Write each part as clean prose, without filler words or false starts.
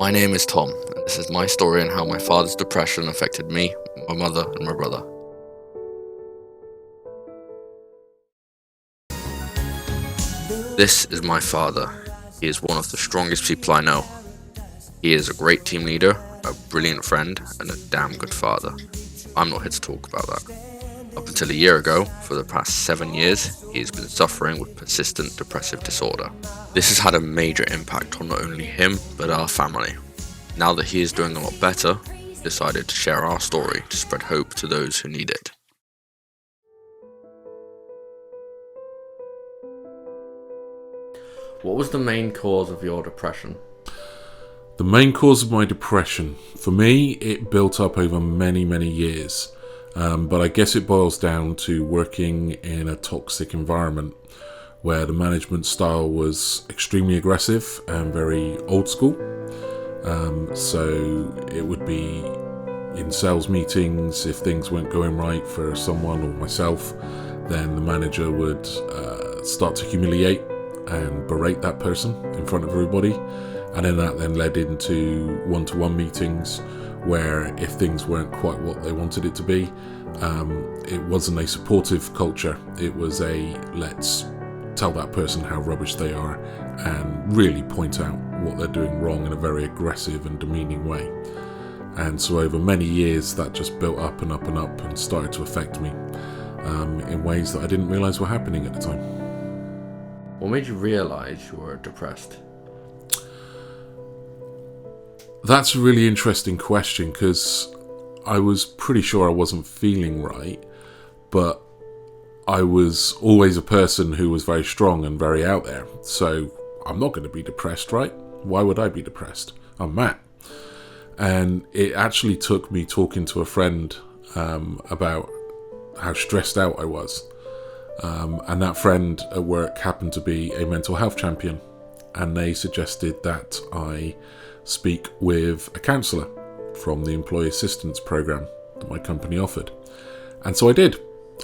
My name is Tom, and this is my story on how my father's depression affected me, my mother, and my brother. This is my father. He is one of the strongest people I know. He is a great team leader, a brilliant friend, and a damn good father. I'm not here to talk about that. Up until a year ago, for the past 7 years, he has been suffering with persistent depressive disorder. This has had a major impact on not only him, but our family. Now that he is doing a lot better, we decided to share our story to spread hope to those who need it. What was the main cause of your depression? The main cause of my depression, for me, it built up over many, many years. But I guess it boils down to working in a toxic environment where the management style was extremely aggressive and very old school. So it would be in sales meetings, if things weren't going right for someone or myself, then the manager would start to humiliate and berate that person in front of everybody. And then that then led into one-to-one meetings where if things weren't quite what they wanted it to be, it wasn't a supportive culture. It was a let's tell that person how rubbish they are and really point out what they're doing wrong in a very aggressive and demeaning way. And so over many years that just built up and up and up and started to affect me in ways that I didn't realise were happening at the time. What made you realise you were depressed? That's a really interesting question because I was pretty sure I wasn't feeling right, but I was always a person who was very strong and very out there. So I'm not going to be depressed, right? Why would I be depressed? I'm Matt. And it actually took me talking to a friend about how stressed out I was. And that friend at work happened to be a mental health champion. And they suggested that I speak with a counsellor from the employee assistance program that my company offered. And so I did.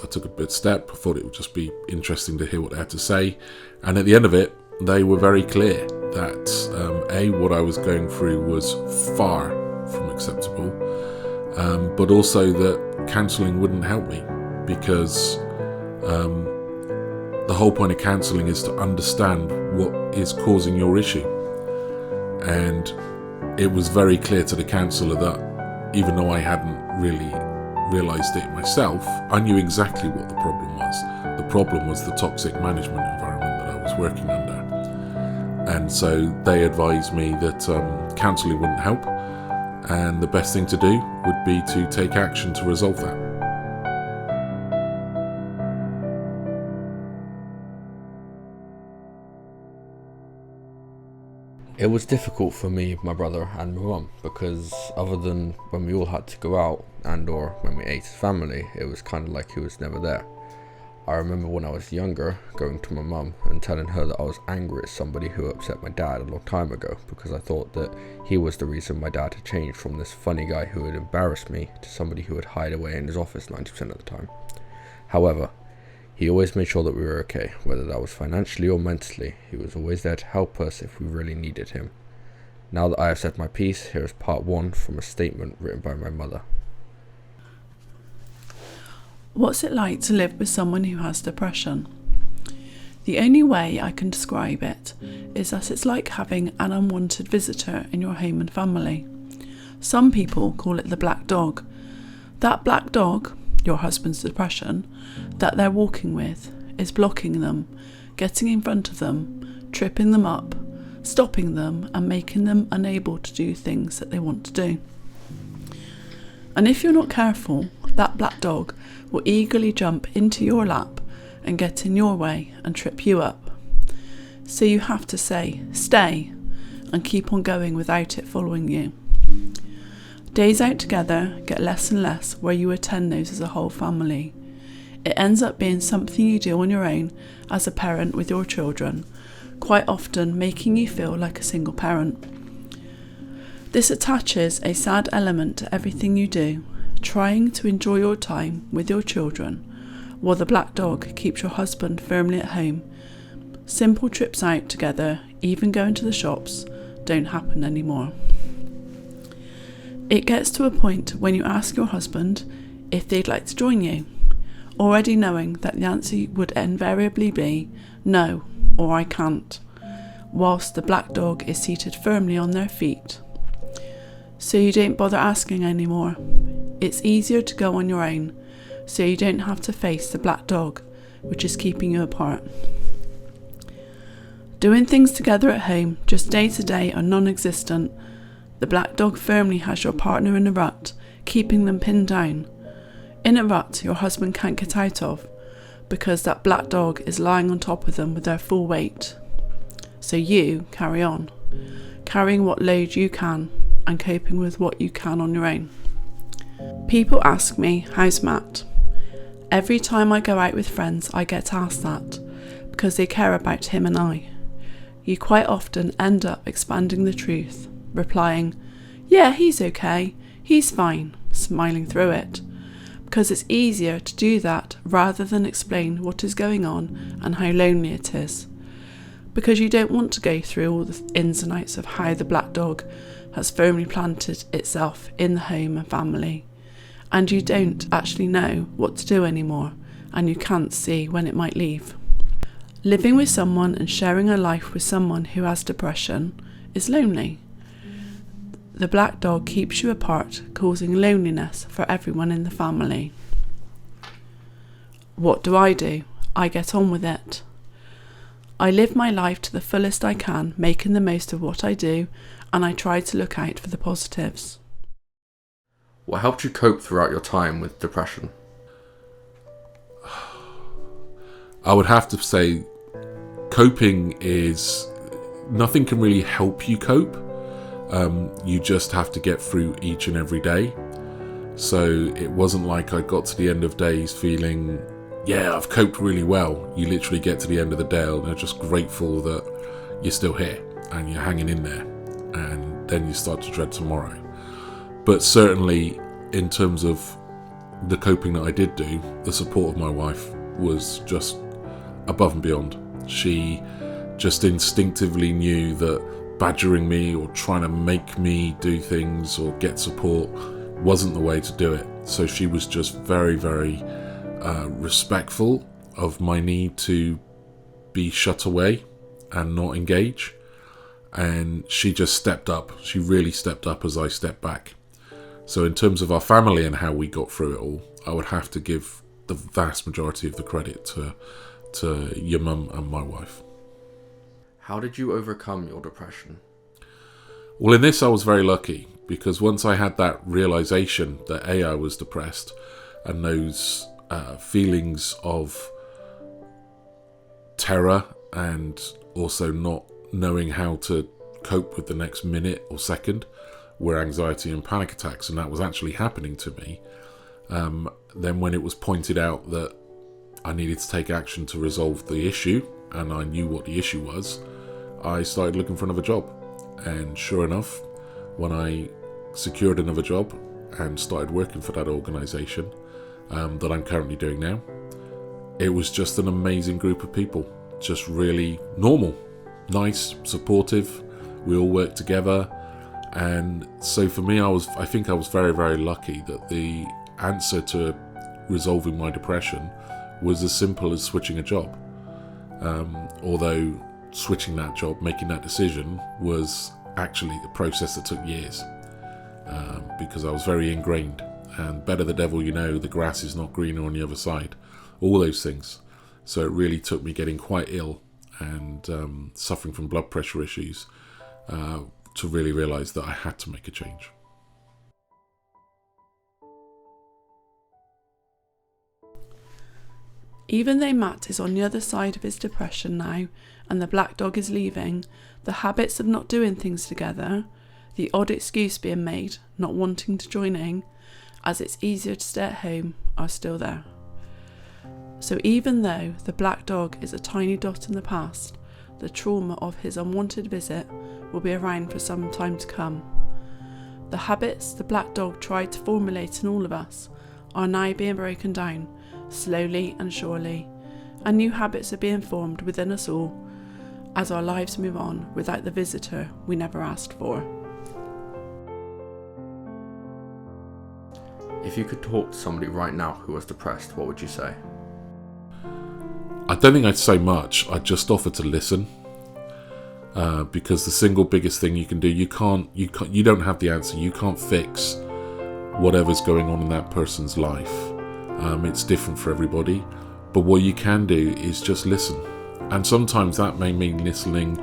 I took a big step. I thought it would just be interesting to hear what they had to say. And at the end of it, they were very clear that what I was going through was far from acceptable, but also that counselling wouldn't help me because the whole point of counselling is to understand what is causing your issue. And it was very clear to the counsellor that even though I hadn't really realised it myself, I knew exactly what the problem was. The problem was the toxic management environment that I was working under. And so they advised me that counselling wouldn't help, and the best thing to do would be to take action to resolve that. It was difficult for me, my brother and my mum, because other than when we all had to go out and or when we ate as family, it was kind of like he was never there. I remember when I was younger going to my mum and telling her that I was angry at somebody who upset my dad a long time ago because I thought that he was the reason my dad had changed from this funny guy who would embarrass me to somebody who would hide away in his office 90% of the time. However, he always made sure that we were okay, whether that was financially or mentally. He was always there to help us if we really needed him. Now that I have said my piece, here is part 1 from a statement written by my mother. What's it like to live with someone who has depression? The only way I can describe it is that it's like having an unwanted visitor in your home and family. Some people call it the black dog. That black dog, your husband's depression, that they're walking with, is blocking them, getting in front of them, tripping them up, stopping them and making them unable to do things that they want to do. And if you're not careful, that black dog will eagerly jump into your lap and get in your way and trip you up. So you have to say, stay, and keep on going without it following you. Days out together get less and less where you attend those as a whole family. It ends up being something you do on your own as a parent with your children, quite often making you feel like a single parent. This attaches a sad element to everything you do, trying to enjoy your time with your children, while the black dog keeps your husband firmly at home. Simple trips out together, even going to the shops, don't happen anymore. It gets to a point when you ask your husband if they'd like to join you, already knowing that the answer would invariably be no, or I can't, whilst the black dog is seated firmly on their feet. So you don't bother asking anymore. It's easier to go on your own, so you don't have to face the black dog, which is keeping you apart. Doing things together at home, just day to day, are non-existent. The black dog firmly has your partner in a rut, keeping them pinned down. In a rut your husband can't get out of, because that black dog is lying on top of them with their full weight. So you carry on, carrying what load you can and coping with what you can on your own. People ask me, how's Matt? Every time I go out with friends I get asked that, because they care about him and I. You quite often end up expanding the truth, replying, yeah, he's okay, he's fine, smiling through it, because it's easier to do that rather than explain what is going on and how lonely it is, because you don't want to go through all the ins and outs of how the black dog has firmly planted itself in the home and family, and you don't actually know what to do anymore, and you can't see when it might leave. Living with someone and sharing a life with someone who has depression is lonely. The black dog keeps you apart, causing loneliness for everyone in the family. What do? I get on with it. I live my life to the fullest I can, making the most of what I do, and I try to look out for the positives. What helped you cope throughout your time with depression? I would have to say coping is, nothing can really help you cope. You just have to get through each and every day. So it wasn't like I got to the end of days feeling, yeah, I've coped really well. You literally get to the end of the day and you're just grateful that you're still here and you're hanging in there, and then you start to dread tomorrow. But certainly in terms of the coping that I did do, the support of my wife was just above and beyond. She just instinctively knew that badgering me or trying to make me do things or get support wasn't the way to do it. So she was just very, very respectful of my need to be shut away and not engage. And she just stepped up. She really stepped up as I stepped back. So in terms of our family and how we got through it all, I would have to give the vast majority of the credit to your mum and my wife. How did you overcome your depression? Well, in this I was very lucky, because once I had that realization that I was depressed, and those feelings of terror and also not knowing how to cope with the next minute or second were anxiety and panic attacks, and that was actually happening to me, then when it was pointed out that I needed to take action to resolve the issue, and I knew what the issue was, I started looking for another job. And sure enough, when I secured another job and started working for that organisation that I'm currently doing now, it was just an amazing group of people, just really normal, nice, supportive. We all worked together, and so for me, I think I was very, very lucky that the answer to resolving my depression was as simple as switching a job. Although switching that job, making that decision, was actually a process that took years, because I was very ingrained, and better the devil you know, the grass is not greener on the other side, all those things. So it really took me getting quite ill and suffering from blood pressure issues to really realise that I had to make a change. Even though Matt is on the other side of his depression now, and the black dog is leaving, the habits of not doing things together, the odd excuse being made, not wanting to join in, as it's easier to stay at home, are still there. So even though the black dog is a tiny dot in the past, the trauma of his unwanted visit will be around for some time to come. The habits the black dog tried to formulate in all of us are now being broken down, slowly and surely, and new habits are being formed within us all as our lives move on without the visitor we never asked for. If you could talk to somebody right now who was depressed, what would you say? I don't think I'd say much. I'd just offer to listen, because the single biggest thing you can do, you don't have the answer. You can't fix whatever's going on in that person's life. It's different for everybody. But what you can do is just listen. And sometimes that may mean listening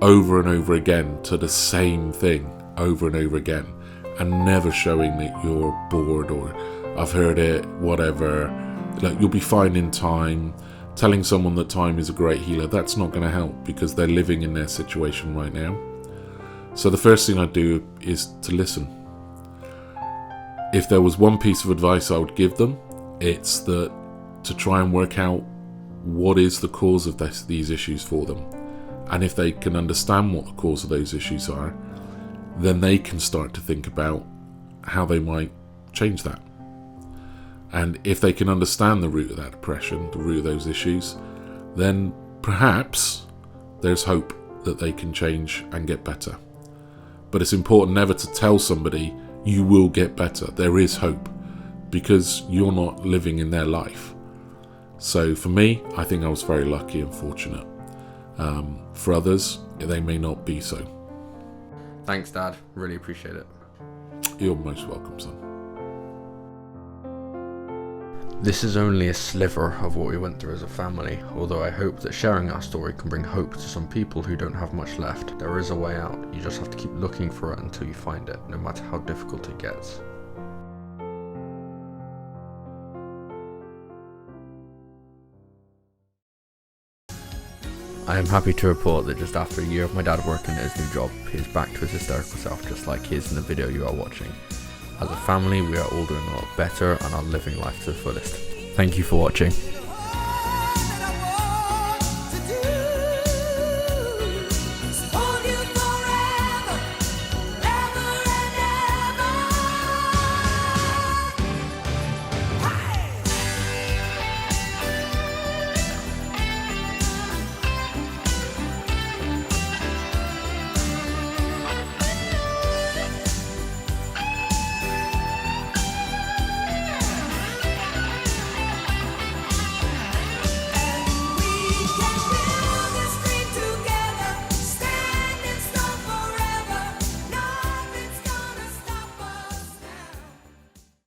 over and over again to the same thing over and over again, and never showing that you're bored or I've heard it, whatever. Like, you'll be fine in time. Telling someone that time is a great healer, that's not going to help, because they're living in their situation right now. So the first thing I'd do is to listen. If there was one piece of advice I would give them, it's that to try and work out what is the cause of these issues for them. And if they can understand what the cause of those issues are, then they can start to think about how they might change that. And if they can understand the root of that depression, the root of those issues, then perhaps there's hope that they can change and get better. But it's important never to tell somebody you will get better. There is hope, because you're not living in their life. So for me, I think I was very lucky and fortunate. For others, they may not be so. Thanks, Dad. Really appreciate it. You're most welcome, son. This is only a sliver of what we went through as a family, although I hope that sharing our story can bring hope to some people who don't have much left. There is a way out. You just have to keep looking for it until you find it, no matter how difficult it gets. I am happy to report that just after a year of my dad working at his new job, he is back to his hysterical self, just like he is in the video you are watching. As a family, we are all doing a lot better and are living life to the fullest. Thank you for watching.